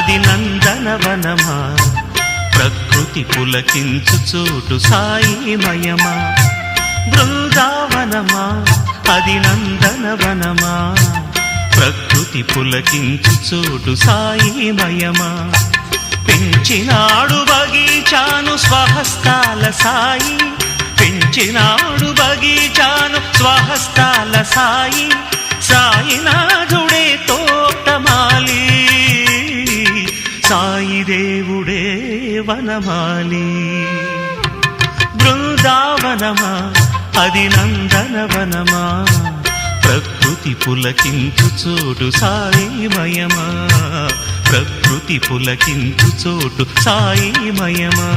అది నందనవనమా ప్రకృతి పులకించు చోటు సాయిమయమా బృందావనమా అది నందనవనమా ప్రకృతి పులకించు చోటు సాయిమయమా పెంచినాడు బగీచాను స్వహస్తాల సాయి పెంచినాడు బగీచాను స్వహస్తాల సాయి సాయినాథుడే తోటమాలి సాయి దేవుడే వనమాలి బృందావనమా అది నందనవనమా ప్రకృతి పులకించు చోటు సాయిమయమా ప్రకృతి పులకించు చోటు సాయిమయమా